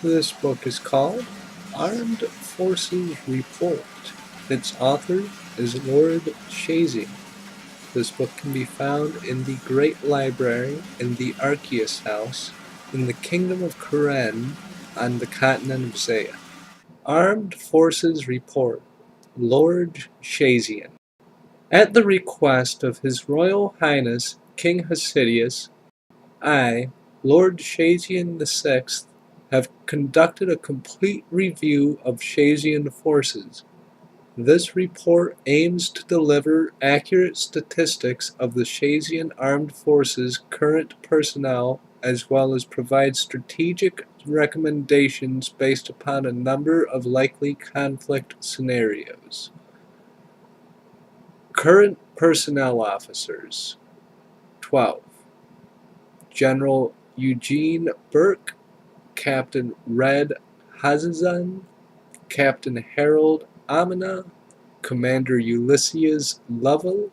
This book is called Armed Forces Report. Its author is Lord Shazian. This book can be found in the Great Library in the Arceuus House in the Kingdom of Kourend on the continent of Zeah. Armed Forces Report, Lord Shazian. At the request of His Royal Highness King Arceuus, I, Lord Shazian VI, have conducted a complete review of Shazian forces. This report aims to deliver accurate statistics of the Shazian Armed Forces' current personnel, as well as provide strategic recommendations based upon a number of likely conflict scenarios. Current personnel officers: 12. General Eugene Burke, Captain Red Hazazan, Captain Harold Amina, Commander Ulysses Lovell,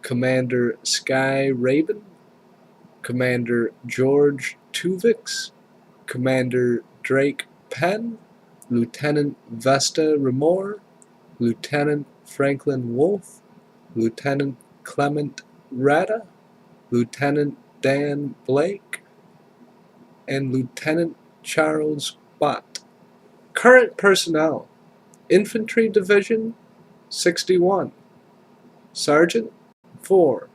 Commander Sky Raven, Commander George Tuvix, Commander Drake Penn, Lieutenant Vesta Remore, Lieutenant Franklin Wolfe, Lieutenant Clement Rada, Lieutenant Dan Blake, and Lieutenant Charles Bott. Current personnel: Infantry Division, 61. Sergeant, 4.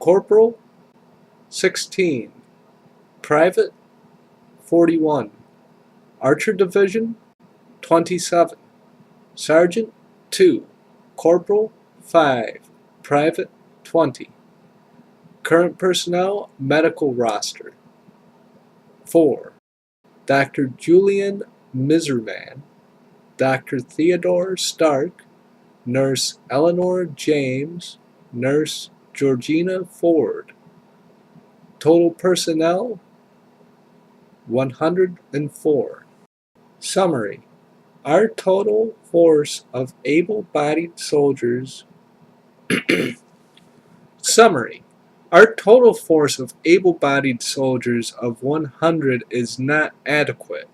Corporal, 16. Private, 41. Archer Division, 27. Sergeant, 2. Corporal, 5. Private, 20. Current personnel medical roster: 4. Dr. Julian Miserman, Dr. Theodore Stark, Nurse Eleanor James, Nurse Georgina Ford. Total personnel: 104. Summary: our total force of able-bodied soldiers Summary: our total force of able-bodied soldiers of 100 is not adequate.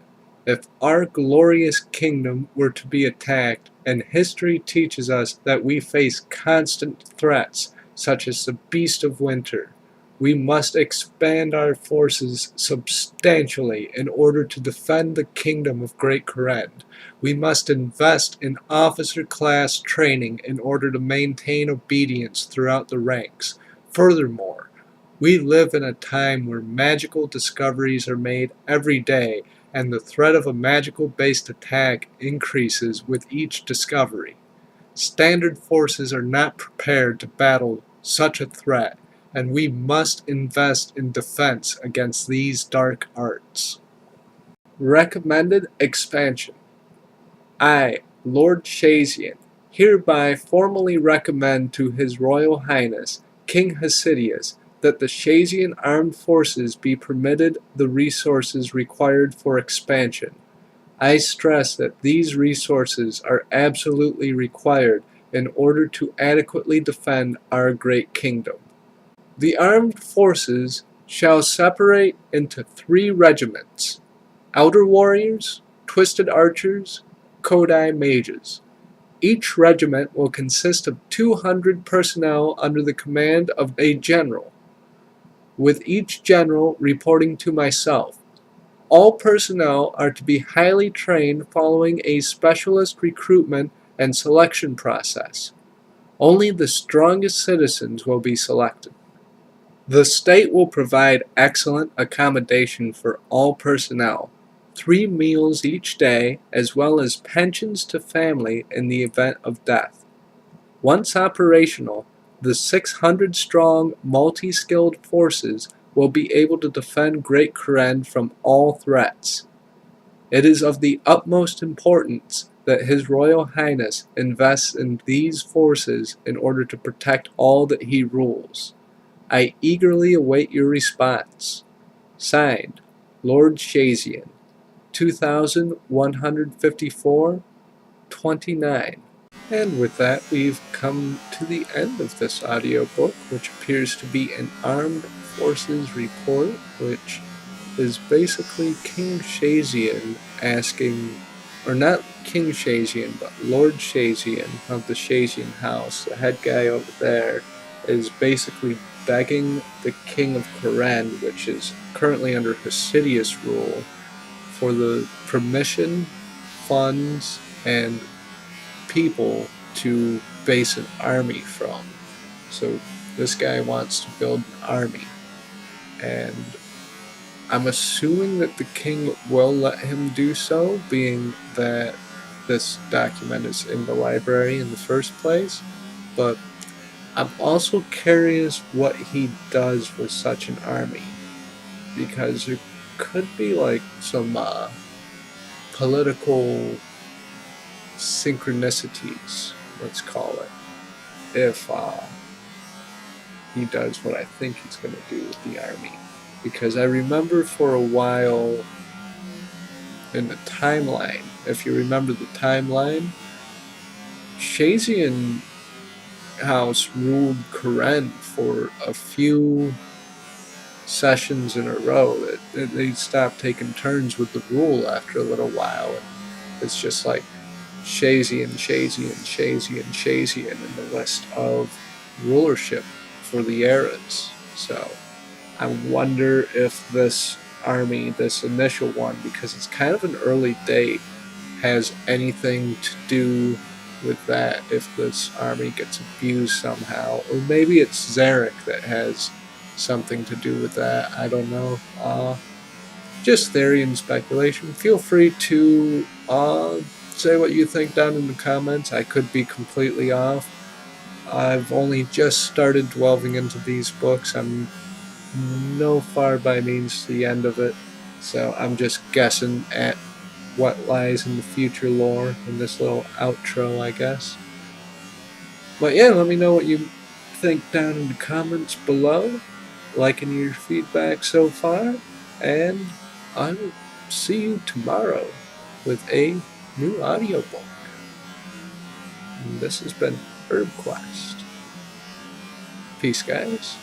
If our glorious kingdom were to be attacked, and history teaches us that we face constant threats, such as the Beast of Winter, we must expand our forces substantially in order to defend the kingdom of Great Kourend. We must invest in officer class training in order to maintain obedience throughout the ranks. Furthermore, we live in a time where magical discoveries are made every day, and the threat of a magical-based attack increases with each discovery. Standard forces are not prepared to battle such a threat, and we must invest in defense against these dark arts. Recommended expansion: I, Lord Shazian, hereby formally recommend to His Royal Highness King Arceuus that the Shazian Armed Forces be permitted the resources required for expansion. I stress that these resources are absolutely required in order to adequately defend our great kingdom. The armed forces shall separate into 3 regiments: Elder Warriors, Twisted Archers, Kodai Mages. Each regiment will consist of 200 personnel under the command of a general, with each general reporting to myself. All personnel are to be highly trained following a specialist recruitment and selection process. Only the strongest citizens will be selected. The state will provide excellent accommodation for all personnel, 3 meals each day, as well as pensions to family in the event of death. Once operational, the 600-strong, multi-skilled forces will be able to defend Great Kourend from all threats. It is of the utmost importance that His Royal Highness invests in these forces in order to protect all that he rules. I eagerly await your response. Signed, Lord Shazian, 2154-29. And with that, we've come to the end of this audiobook, which appears to be an Armed Forces report, which is basically King Shazian asking, or not King Shazian, but Lord Shazian of the Shazian house, the head guy over there, is basically begging the King of Kourend, which is currently under Hasidious rule, for the permission, funds, and people to base an army from. So this guy wants to build an army, and I'm assuming that the king will let him do so, being that this document is in the library in the first place, but I'm also curious what he does with such an army, because there could be like some political synchronicities, let's call it, if he does what I think he's going to do with the army. Because I remember for a while in the timeline, if you remember the timeline, Shazian House ruled Kourend for a few sessions in a row. They stopped taking turns with the rule after a little while. It's just like Shazian in the list of rulership for the eras. So I wonder if this army, this initial one, because it's kind of an early date, has anything to do with that, if this army gets abused somehow. Or maybe it's Zarek that has something to do with that. I don't know. Just theory and speculation. Feel free to say what you think down in the comments. I could be completely off. I've only just started delving into these books. I'm no far by means to the end of it, so I'm just guessing at what lies in the future lore in this little outro, I guess. But yeah, let me know what you think down in the comments below. Liking your feedback so far, and I will see you tomorrow with a new audiobook. And this has been Herb Quest. Peace, guys.